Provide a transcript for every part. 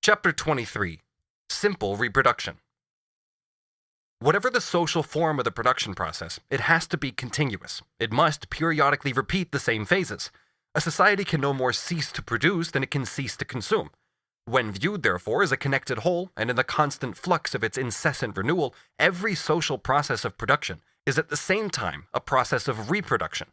Chapter 23. Simple Reproduction. Whatever the social form of the production process, it has to be continuous. It must periodically repeat the same phases. A society can no more cease to produce than it can cease to consume. When viewed, therefore, as a connected whole, and in the constant flux of its incessant renewal, every social process of production is at the same time a process of reproduction.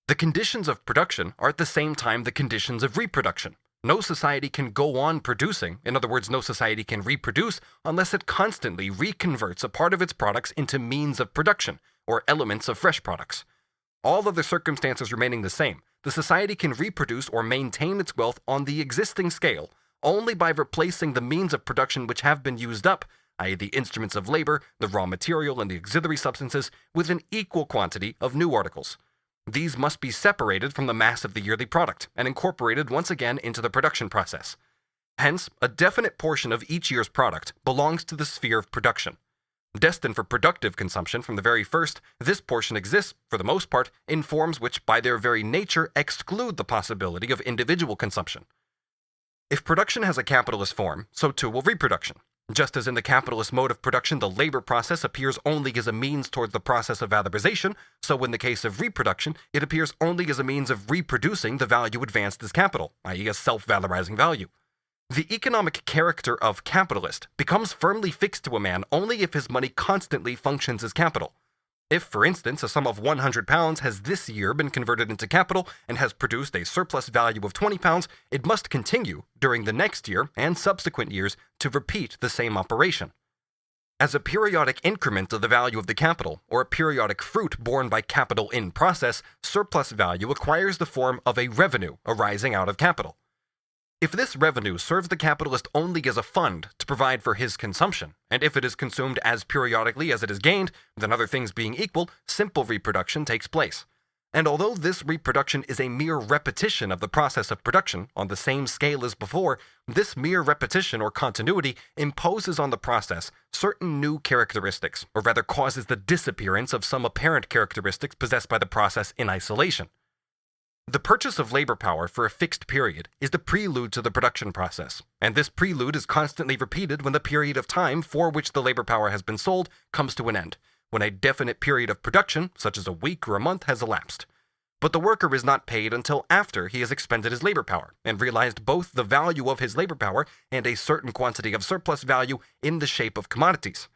The conditions of production are at the same time the conditions of reproduction. No society can go on producing, in other words, no society can reproduce, unless it constantly reconverts a part of its products into means of production, or elements of fresh products. All other circumstances remaining the same, the society can reproduce or maintain its wealth on the existing scale only by replacing the means of production which have been used up, i.e. the instruments of labor, the raw material, and the auxiliary substances, with an equal quantity of new articles. These must be separated from the mass of the yearly product and incorporated once again into the production process. Hence, a definite portion of each year's product belongs to the sphere of production. Destined for productive consumption from the very first, this portion exists, for the most part, in forms which by their very nature exclude the possibility of individual consumption. If production has a capitalist form, so too will reproduction. Just as in the capitalist mode of production the labor process appears only as a means towards the process of valorization, so in the case of reproduction, it appears only as a means of reproducing the value advanced as capital, i.e. a self-valorizing value. The economic character of capitalist becomes firmly fixed to a man only if his money constantly functions as capital. If, for instance, a sum of £100 has this year been converted into capital and has produced a surplus value of £20, it must continue, during the next year and subsequent years, to repeat the same operation. As a periodic increment of the value of the capital, or a periodic fruit borne by capital in process, surplus value acquires the form of a revenue arising out of capital. If this revenue serves the capitalist only as a fund to provide for his consumption, and if it is consumed as periodically as it is gained, then other things being equal, simple reproduction takes place. And although this reproduction is a mere repetition of the process of production on the same scale as before, this mere repetition or continuity imposes on the process certain new characteristics, or rather causes the disappearance of some apparent characteristics possessed by the process in isolation. The purchase of labor power for a fixed period is the prelude to the production process, and this prelude is constantly repeated when the period of time for which the labor power has been sold comes to an end, when a definite period of production, such as a week or a month, has elapsed. But the worker is not paid until after he has expended his labor power and realized both the value of his labor power and a certain quantity of surplus value in the shape of commodities.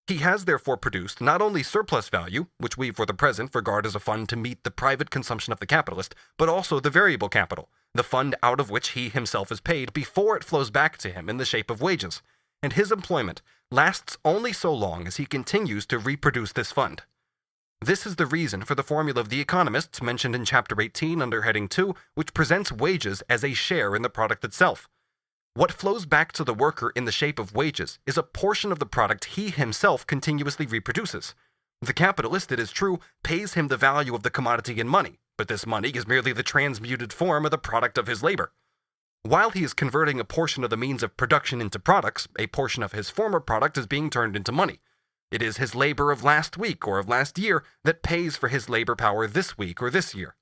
He has therefore produced not only surplus value, which we for the present regard as a fund to meet the private consumption of the capitalist, but also the variable capital, the fund out of which he himself is paid before it flows back to him in the shape of wages, and his employment lasts only so long as he continues to reproduce this fund. This is the reason for the formula of the economists mentioned in Chapter 18 under Heading 2, which presents wages as a share in the product itself. What flows back to the worker in the shape of wages is a portion of the product he himself continuously reproduces. The capitalist, it is true, pays him the value of the commodity in money, but this money is merely the transmuted form of the product of his labor. While he is converting a portion of the means of production into products, a portion of his former product is being turned into money. It is his labor of last week or of last year that pays for his labor power this week or this year.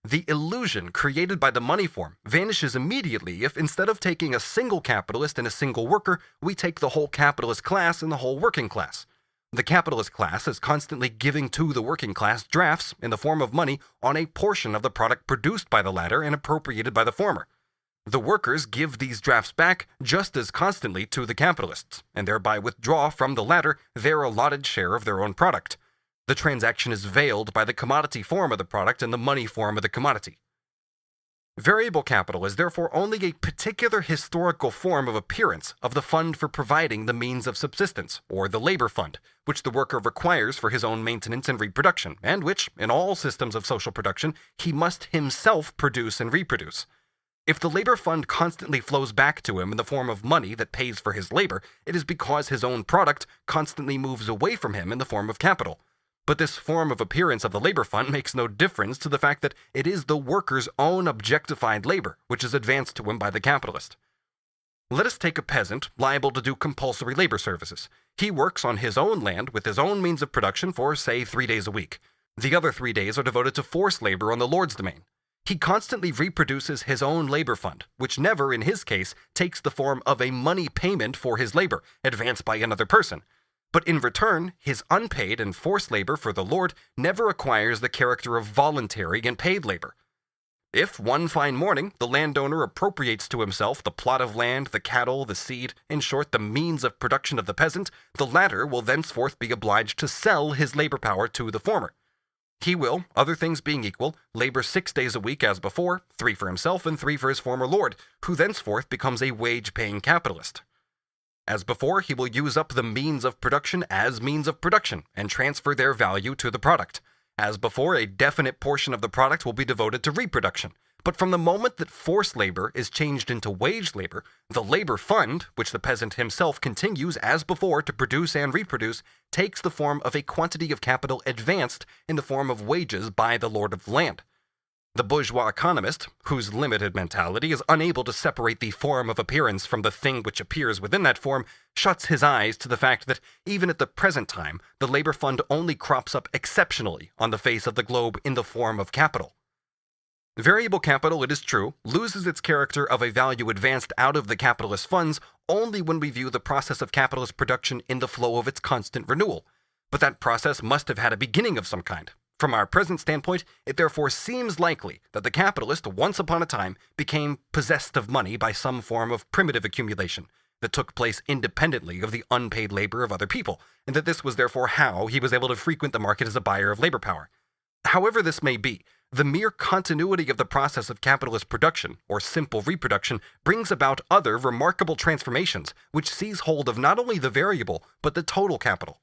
The illusion created by the money form vanishes immediately if, instead of taking a single capitalist and a single worker, we take the whole capitalist class and the whole working class. The capitalist class is constantly giving to the working class drafts in the form of money on a portion of the product produced by the latter and appropriated by the former. The workers give these drafts back just as constantly to the capitalists, and thereby withdraw from the latter their allotted share of their own product. The transaction is veiled by the commodity form of the product and the money form of the commodity. Variable capital is therefore only a particular historical form of appearance of the fund for providing the means of subsistence, or the labor fund, which the worker requires for his own maintenance and reproduction, and which, in all systems of social production, he must himself produce and reproduce. If the labor fund constantly flows back to him in the form of money that pays for his labor, it is because his own product constantly moves away from him in the form of capital. But this form of appearance of the labor fund makes no difference to the fact that it is the worker's own objectified labor which is advanced to him by the capitalist. Let us take a peasant liable to do compulsory labor services. He works on his own land with his own means of production for, say, 3 days a week. The other 3 days are devoted to forced labor on the lord's domain. He constantly reproduces his own labor fund, which never, in his case, takes the form of a money payment for his labor, advanced by another person. But in return, his unpaid and forced labor for the Lord never acquires the character of voluntary and paid labor. If, one fine morning, the landowner appropriates to himself the plot of land, the cattle, the seed, in short, the means of production of the peasant, the latter will thenceforth be obliged to sell his labor power to the former. He will, other things being equal, labor 6 days a week as before, 3 for himself and 3 for his former lord, who thenceforth becomes a wage-paying capitalist. As before, he will use up the means of production as means of production and transfer their value to the product. As before, a definite portion of the product will be devoted to reproduction. But from the moment that forced labor is changed into wage labor, the labor fund, which the peasant himself continues as before to produce and reproduce, takes the form of a quantity of capital advanced in the form of wages by the lord of the land. The bourgeois economist, whose limited mentality is unable to separate the form of appearance from the thing which appears within that form, shuts his eyes to the fact that even at the present time, the labor fund only crops up exceptionally on the face of the globe in the form of capital. Variable capital, it is true, loses its character of a value advanced out of the capitalist funds only when we view the process of capitalist production in the flow of its constant renewal. But that process must have had a beginning of some kind. From our present standpoint, it therefore seems likely that the capitalist, once upon a time, became possessed of money by some form of primitive accumulation that took place independently of the unpaid labor of other people, and that this was therefore how he was able to frequent the market as a buyer of labor power. However this may be, the mere continuity of the process of capitalist production, or simple reproduction, brings about other remarkable transformations which seize hold of not only the variable, but the total capital.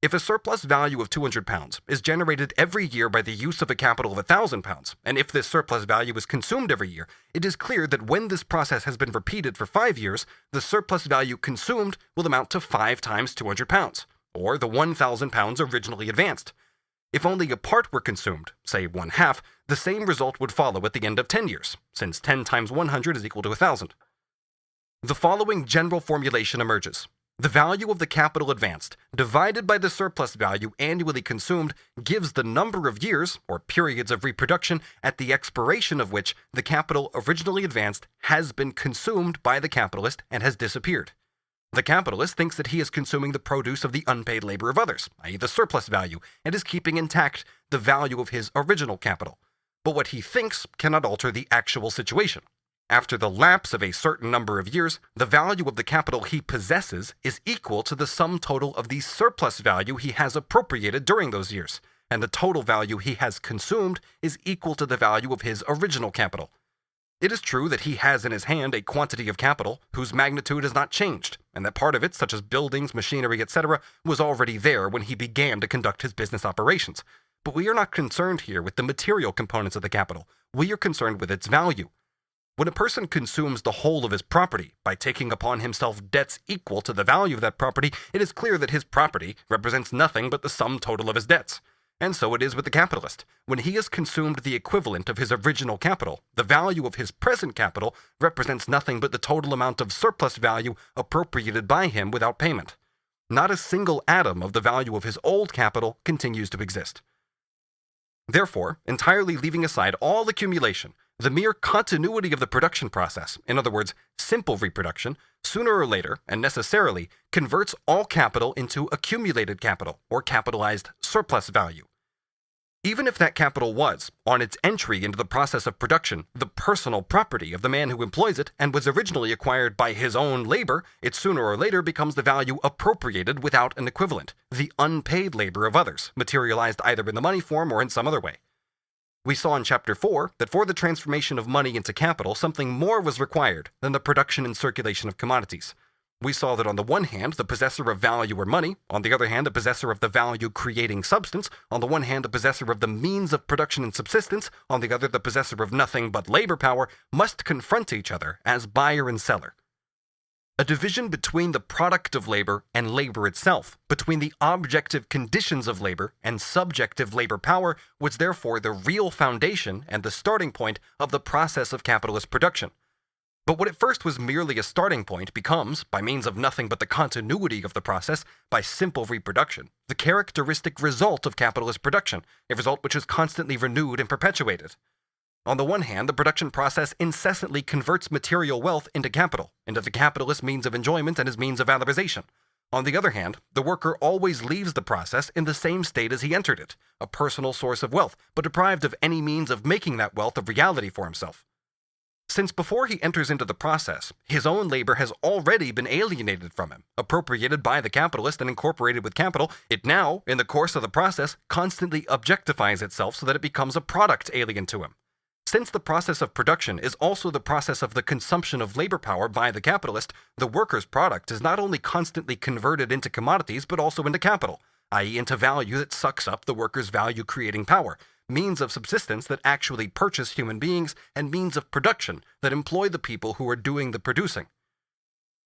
If a surplus value of £200 is generated every year by the use of a capital of £1,000, and if this surplus value is consumed every year, it is clear that when this process has been repeated for 5 years, the surplus value consumed will amount to 5 times £200, or the £1,000 originally advanced. If only a part were consumed, say 1/2, the same result would follow at the end of 10 years, since 10 times 100 is equal to 1,000. The following general formulation emerges. The value of the capital advanced, divided by the surplus value annually consumed, gives the number of years, or periods of reproduction, at the expiration of which the capital originally advanced has been consumed by the capitalist and has disappeared. The capitalist thinks that he is consuming the produce of the unpaid labor of others, i.e. the surplus value, and is keeping intact the value of his original capital. But what he thinks cannot alter the actual situation. After the lapse of a certain number of years, the value of the capital he possesses is equal to the sum total of the surplus value he has appropriated during those years, and the total value he has consumed is equal to the value of his original capital. It is true that he has in his hand a quantity of capital whose magnitude has not changed, and that part of it, such as buildings, machinery, etc., was already there when he began to conduct his business operations. But we are not concerned here with the material components of the capital. We are concerned with its value. When a person consumes the whole of his property by taking upon himself debts equal to the value of that property, it is clear that his property represents nothing but the sum total of his debts. And so it is with the capitalist. When he has consumed the equivalent of his original capital, the value of his present capital represents nothing but the total amount of surplus value appropriated by him without payment. Not a single atom of the value of his old capital continues to exist. Therefore, entirely leaving aside all accumulation, the mere continuity of the production process, in other words, simple reproduction, sooner or later, and necessarily, converts all capital into accumulated capital, or capitalized surplus value. Even if that capital was, on its entry into the process of production, the personal property of the man who employs it, and was originally acquired by his own labor, it sooner or later becomes the value appropriated without an equivalent, the unpaid labor of others, materialized either in the money form or in some other way. We saw in Chapter 4 that for the transformation of money into capital, something more was required than the production and circulation of commodities. We saw that on the one hand, the possessor of value or money, on the other hand, the possessor of the value-creating substance, on the one hand, the possessor of the means of production and subsistence, on the other, the possessor of nothing but labor power, must confront each other as buyer and seller. A division between the product of labor and labor itself, between the objective conditions of labor and subjective labor power, was therefore the real foundation and the starting point of the process of capitalist production. But what at first was merely a starting point becomes, by means of nothing but the continuity of the process, by simple reproduction, the characteristic result of capitalist production, a result which is constantly renewed and perpetuated. On the one hand, the production process incessantly converts material wealth into capital, into the capitalist's means of enjoyment and his means of valorization. On the other hand, the worker always leaves the process in the same state as he entered it, a personal source of wealth, but deprived of any means of making that wealth a reality for himself. Since before he enters into the process, his own labor has already been alienated from him, appropriated by the capitalist and incorporated with capital, it now, in the course of the process, constantly objectifies itself so that it becomes a product alien to him. Since the process of production is also the process of the consumption of labor power by the capitalist, the worker's product is not only constantly converted into commodities but also into capital, i.e. into value that sucks up the worker's value-creating power, means of subsistence that actually purchase human beings, and means of production that employ the people who are doing the producing.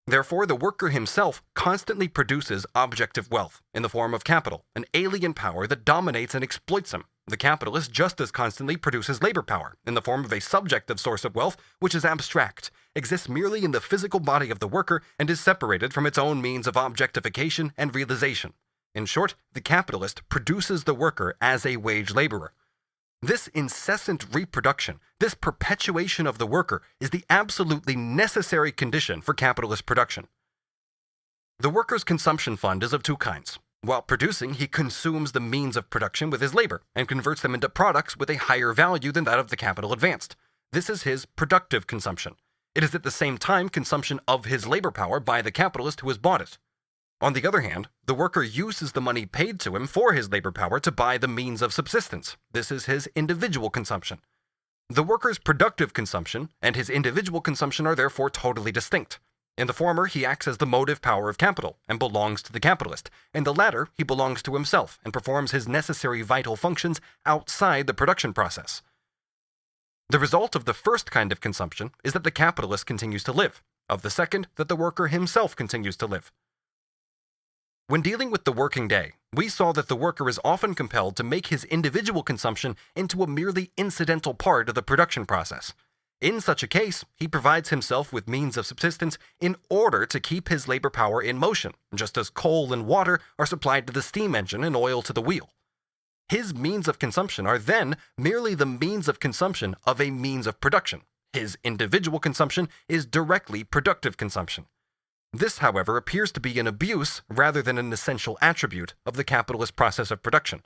Therefore, the worker himself constantly produces objective wealth in the form of capital, an alien power that dominates and exploits him. The capitalist just as constantly produces labor power in the form of a subjective source of wealth which is abstract, exists merely in the physical body of the worker, and is separated from its own means of objectification and realization. In short, the capitalist produces the worker as a wage laborer. This incessant reproduction, this perpetuation of the worker, is the absolutely necessary condition for capitalist production. The worker's consumption fund is of two kinds. While producing, he consumes the means of production with his labor and converts them into products with a higher value than that of the capital advanced. This is his productive consumption. It is at the same time consumption of his labor power by the capitalist who has bought it. On the other hand, the worker uses the money paid to him for his labor power to buy the means of subsistence. This is his individual consumption. The worker's productive consumption and his individual consumption are therefore totally distinct. In the former, he acts as the motive power of capital and belongs to the capitalist. In the latter, he belongs to himself and performs his necessary vital functions outside the production process. The result of the first kind of consumption is that the capitalist continues to live. Of the second, that the worker himself continues to live. When dealing with the working day, we saw that the worker is often compelled to make his individual consumption into a merely incidental part of the production process. In such a case, he provides himself with means of subsistence in order to keep his labor power in motion, just as coal and water are supplied to the steam engine and oil to the wheel. His means of consumption are then merely the means of consumption of a means of production. His individual consumption is directly productive consumption. This, however, appears to be an abuse rather than an essential attribute of the capitalist process of production.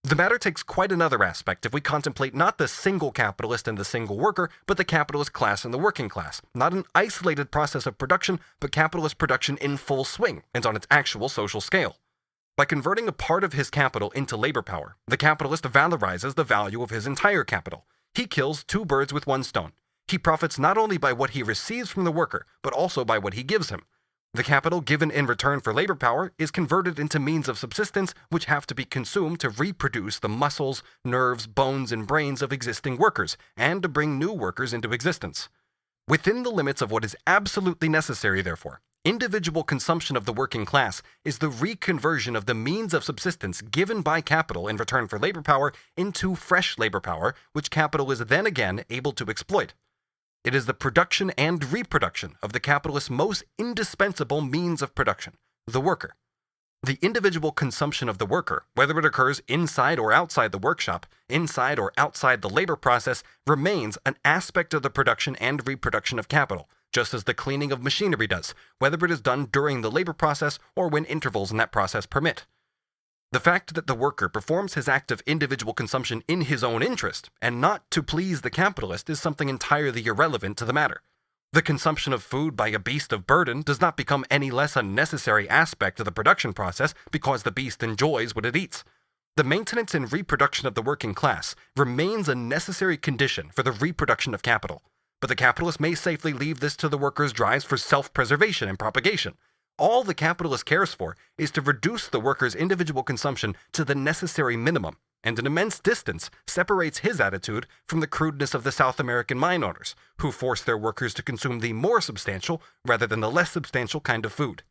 The matter takes quite another aspect if we contemplate not the single capitalist and the single worker, but the capitalist class and the working class, not an isolated process of production, but capitalist production in full swing and on its actual social scale. By converting a part of his capital into labor power, the capitalist valorizes the value of his entire capital. He kills two birds with one stone. He profits not only by what he receives from the worker, but also by what he gives him. The capital given in return for labor power is converted into means of subsistence which have to be consumed to reproduce the muscles, nerves, bones, and brains of existing workers, and to bring new workers into existence. Within the limits of what is absolutely necessary, therefore, individual consumption of the working class is the reconversion of the means of subsistence given by capital in return for labor power into fresh labor power, which capital is then again able to exploit. It is the production and reproduction of the capitalist's most indispensable means of production, the worker. The individual consumption of the worker, whether it occurs inside or outside the workshop, inside or outside the labor process, remains an aspect of the production and reproduction of capital, just as the cleaning of machinery does, whether it is done during the labor process or when intervals in that process permit. The fact that the worker performs his act of individual consumption in his own interest, and not to please the capitalist, is something entirely irrelevant to the matter. The consumption of food by a beast of burden does not become any less a necessary aspect of the production process because the beast enjoys what it eats. The maintenance and reproduction of the working class remains a necessary condition for the reproduction of capital, but the capitalist may safely leave this to the worker's drives for self-preservation and propagation. All the capitalist cares for is to reduce the worker's individual consumption to the necessary minimum, and an immense distance separates his attitude from the crudeness of the South American mine owners, who force their workers to consume the more substantial rather than the less substantial kind of food.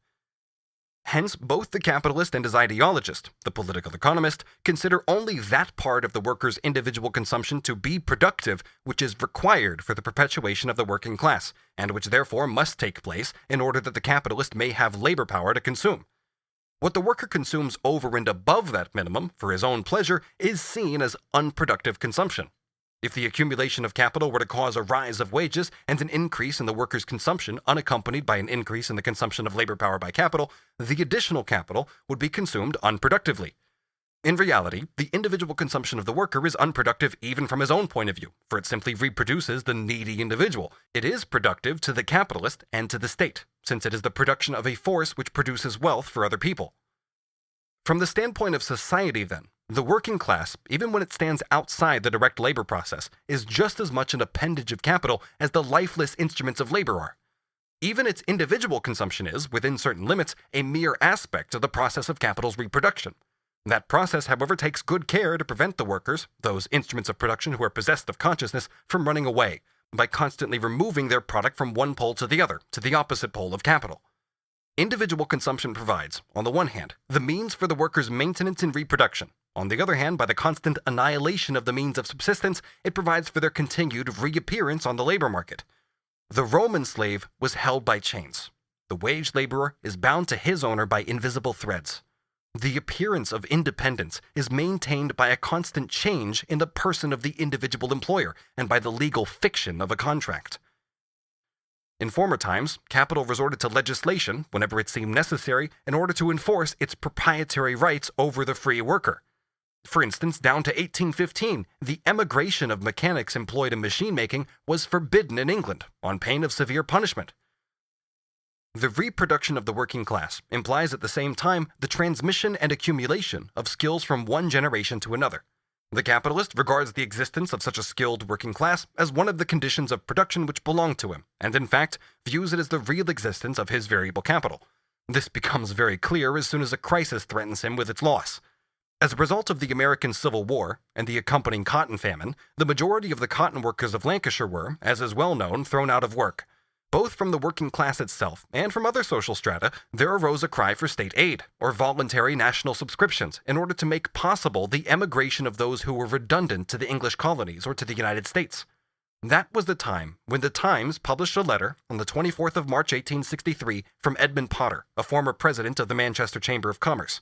Hence, both the capitalist and his ideologist, the political economist, consider only that part of the worker's individual consumption to be productive which is required for the perpetuation of the working class, and which therefore must take place in order that the capitalist may have labor power to consume. What the worker consumes over and above that minimum for his own pleasure is seen as unproductive consumption. If the accumulation of capital were to cause a rise of wages and an increase in the workers' consumption unaccompanied by an increase in the consumption of labor power by capital, the additional capital would be consumed unproductively. In reality, the individual consumption of the worker is unproductive even from his own point of view, for it simply reproduces the needy individual. It is productive to the capitalist and to the state, since it is the production of a force which produces wealth for other people. From the standpoint of society, then, the working class, even when it stands outside the direct labor process, is just as much an appendage of capital as the lifeless instruments of labor are. Even its individual consumption is, within certain limits, a mere aspect of the process of capital's reproduction. That process, however, takes good care to prevent the workers, those instruments of production who are possessed of consciousness, from running away, by constantly removing their product from one pole to the other, to the opposite pole of capital. Individual consumption provides, on the one hand, the means for the workers' maintenance and reproduction. On the other hand, by the constant annihilation of the means of subsistence, it provides for their continued reappearance on the labor market. The Roman slave was held by chains. The wage laborer is bound to his owner by invisible threads. The appearance of independence is maintained by a constant change in the person of the individual employer and by the legal fiction of a contract. In former times, capital resorted to legislation whenever it seemed necessary in order to enforce its proprietary rights over the free worker. For instance, down to 1815, the emigration of mechanics employed in machine making was forbidden in England on pain of severe punishment. The reproduction of the working class implies at the same time the transmission and accumulation of skills from one generation to another. The capitalist regards the existence of such a skilled working class as one of the conditions of production which belong to him, and in fact views it as the real existence of his variable capital. This becomes very clear as soon as a crisis threatens him with its loss. As a result of the American Civil War and the accompanying cotton famine, the majority of the cotton workers of Lancashire were, as is well known, thrown out of work. Both from the working class itself and from other social strata, there arose a cry for state aid, or voluntary national subscriptions, in order to make possible the emigration of those who were redundant to the English colonies or to the United States. That was the time when the Times published a letter on the 24th of March 1863 from Edmund Potter, a former president of the Manchester Chamber of Commerce.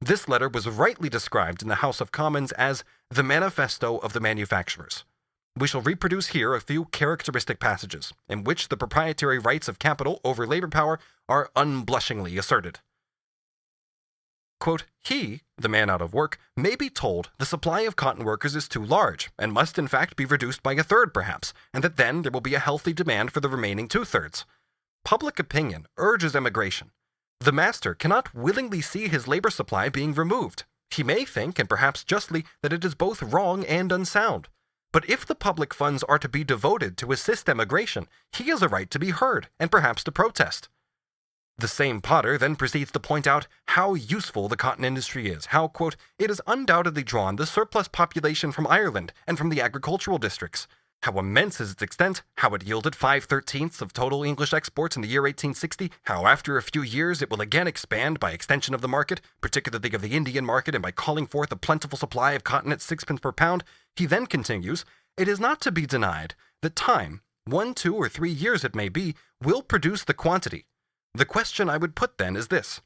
This letter was rightly described in the House of Commons as the Manifesto of the Manufacturers. We shall reproduce here a few characteristic passages in which the proprietary rights of capital over labor power are unblushingly asserted. Quote, "He, the man out of work, may be told the supply of cotton workers is too large, and must in fact be reduced by a third perhaps, and that then there will be a healthy demand for the remaining two-thirds. Public opinion urges emigration. The master cannot willingly see his labor supply being removed. He may think, and perhaps justly, that it is both wrong and unsound. But if the public funds are to be devoted to assist emigration, he has a right to be heard, and perhaps to protest." The same Potter then proceeds to point out how useful the cotton industry is, how, quote, "it has undoubtedly drawn the surplus population from Ireland and from the agricultural districts. How immense is its extent, how it yielded 5/13 of total English exports in the year 1860, how after a few years it will again expand by extension of the market, particularly of the Indian market, and by calling forth a plentiful supply of cotton at 6 pence per pound." He then continues, "It is not to be denied that time, 1, 2, or 3 years it may be, will produce the quantity. The question I would put then is this: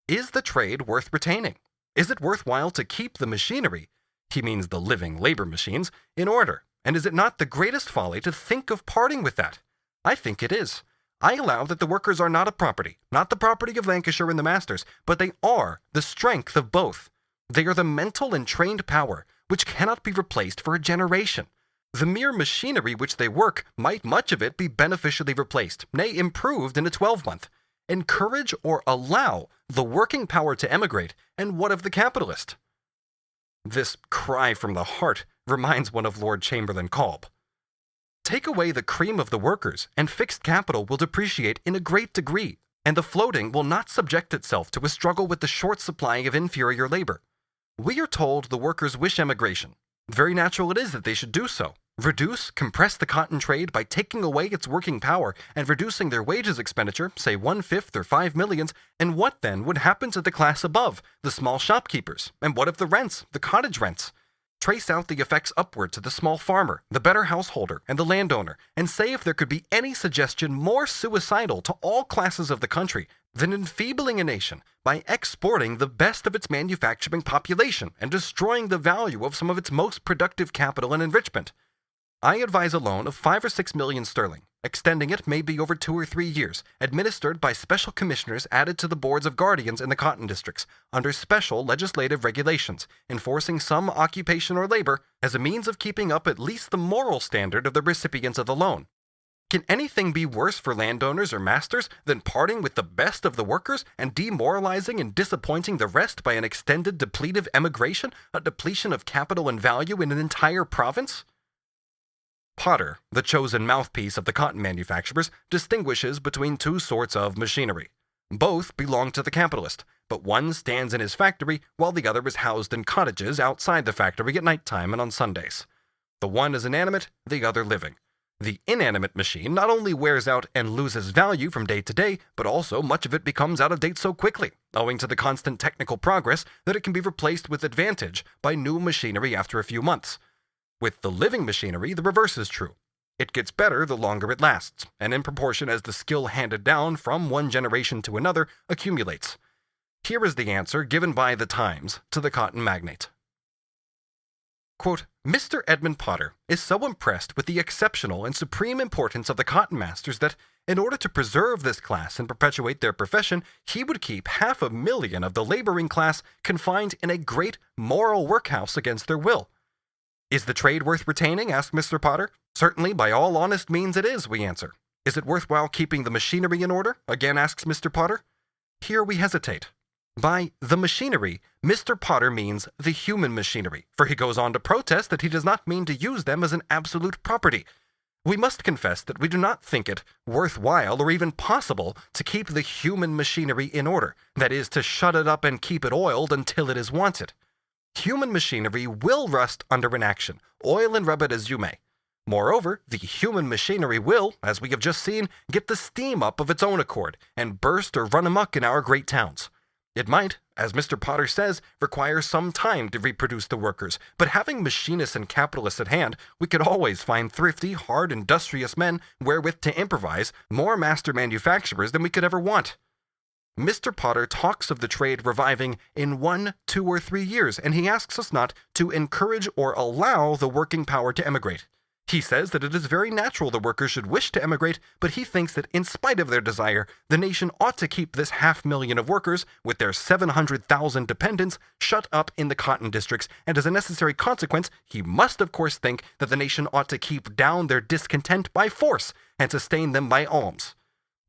is the trade worth retaining? Is it worthwhile to keep the machinery," he means the living labor machines, "in order? And is it not the greatest folly to think of parting with that? I think it is. I allow that the workers are not a property, not the property of Lancashire and the masters, but they are the strength of both. They are the mental and trained power, which cannot be replaced for a generation. The mere machinery which they work might much of it be beneficially replaced, nay, improved in a 12-month. Encourage or allow the working power to emigrate, and what of the capitalist?" This cry from the heart reminds one of Lord Chamberlain Kolb. Take away the cream of the workers, and fixed capital will depreciate in a great degree, and the floating will not subject itself to a struggle with the short supply of inferior labor. We are told the workers wish emigration. Very natural it is that they should do so. Reduce, compress the cotton trade by taking away its working power and reducing their wages expenditure, say 1/5 or 5 millions, and what then would happen to the class above, the small shopkeepers? And what of the rents, the cottage rents? Trace out the effects upward to the small farmer, the better householder, and the landowner, and say if there could be any suggestion more suicidal to all classes of the country than enfeebling a nation by exporting the best of its manufacturing population and destroying the value of some of its most productive capital and enrichment. I advise a loan of 5 or 6 million sterling. Extending it may be over 2 or 3 years, administered by special commissioners added to the boards of guardians in the cotton districts, under special legislative regulations, enforcing some occupation or labor as a means of keeping up at least the moral standard of the recipients of the loan. Can anything be worse for landowners or masters than parting with the best of the workers and demoralizing and disappointing the rest by an extended depletive emigration, a depletion of capital and value in an entire province? Potter, the chosen mouthpiece of the cotton manufacturers, distinguishes between two sorts of machinery. Both belong to the capitalist, but one stands in his factory while the other is housed in cottages outside the factory at night time and on Sundays. The one is inanimate, the other living. The inanimate machine not only wears out and loses value from day to day, but also much of it becomes out of date so quickly, owing to the constant technical progress, that it can be replaced with advantage by new machinery after a few months. With the living machinery, the reverse is true. It gets better the longer it lasts, and in proportion as the skill handed down from one generation to another accumulates. Here is the answer given by the Times to the cotton magnate. Quote, Mr. Edmund Potter is so impressed with the exceptional and supreme importance of the cotton masters that, in order to preserve this class and perpetuate their profession, he would keep 500,000 of the laboring class confined in a great moral workhouse against their will. Is the trade worth retaining? Asked Mr. Potter. Certainly, by all honest means it is, we answer. Is it worthwhile keeping the machinery in order? Again asks Mr. Potter. Here we hesitate. By the machinery, Mr. Potter means the human machinery, for he goes on to protest that he does not mean to use them as an absolute property. We must confess that we do not think it worthwhile or even possible to keep the human machinery in order, that is, to shut it up and keep it oiled until it is wanted. Human machinery will rust under inaction, oil and rub it as you may. Moreover, the human machinery will, as we have just seen, get the steam up of its own accord and burst or run amok in our great towns. It might, as Mr. Potter says, require some time to reproduce the workers, but having machinists and capitalists at hand, we could always find thrifty, hard, industrious men wherewith to improvise more master manufacturers than we could ever want. Mr. Potter talks of the trade reviving in 1, 2, or 3 years, and he asks us not to encourage or allow the working power to emigrate. He says that it is very natural the workers should wish to emigrate, but he thinks that in spite of their desire, the nation ought to keep this 500,000 of workers, with their 700,000 dependents, shut up in the cotton districts, and as a necessary consequence, he must of course think that the nation ought to keep down their discontent by force, and sustain them by alms.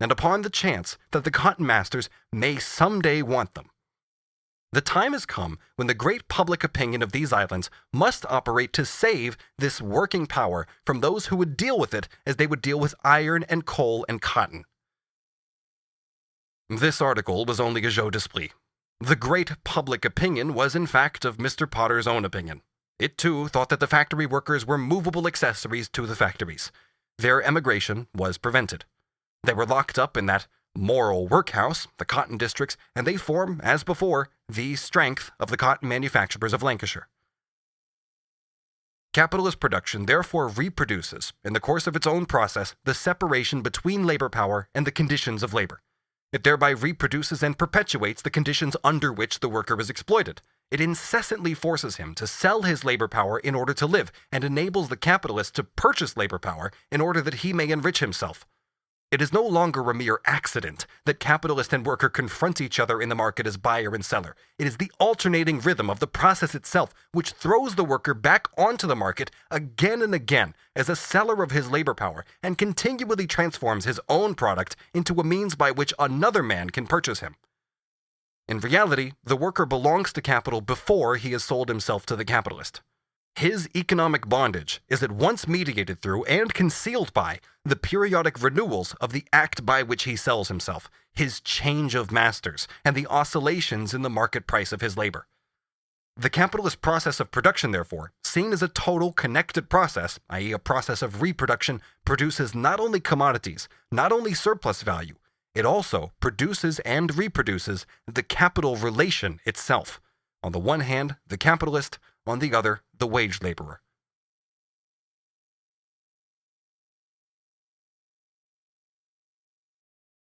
And upon the chance that the cotton masters may someday want them. The time has come when the great public opinion of these islands must operate to save this working power from those who would deal with it as they would deal with iron and coal and cotton. This article was only a jeu d'esprit. The great public opinion was in fact of Mr. Potter's own opinion. It too thought that the factory workers were movable accessories to the factories. Their emigration was prevented. They were locked up in that moral workhouse, the cotton districts, and they form, as before, the strength of the cotton manufacturers of Lancashire. Capitalist production therefore reproduces, in the course of its own process, the separation between labor power and the conditions of labor. It thereby reproduces and perpetuates the conditions under which the worker is exploited. It incessantly forces him to sell his labor power in order to live, and enables the capitalist to purchase labor power in order that he may enrich himself. It is no longer a mere accident that capitalist and worker confront each other in the market as buyer and seller. It is the alternating rhythm of the process itself which throws the worker back onto the market again and again as a seller of his labor power and continually transforms his own product into a means by which another man can purchase him. In reality, the worker belongs to capital before he has sold himself to the capitalist. His economic bondage is at once mediated through and concealed by the periodic renewals of the act by which he sells himself, his change of masters, and the oscillations in the market price of his labor. The capitalist process of production, therefore, seen as a total connected process, i.e. a process of reproduction, produces not only commodities, not only surplus value, it also produces and reproduces the capital relation itself. On the one hand, the capitalist, on the other, the wage laborer.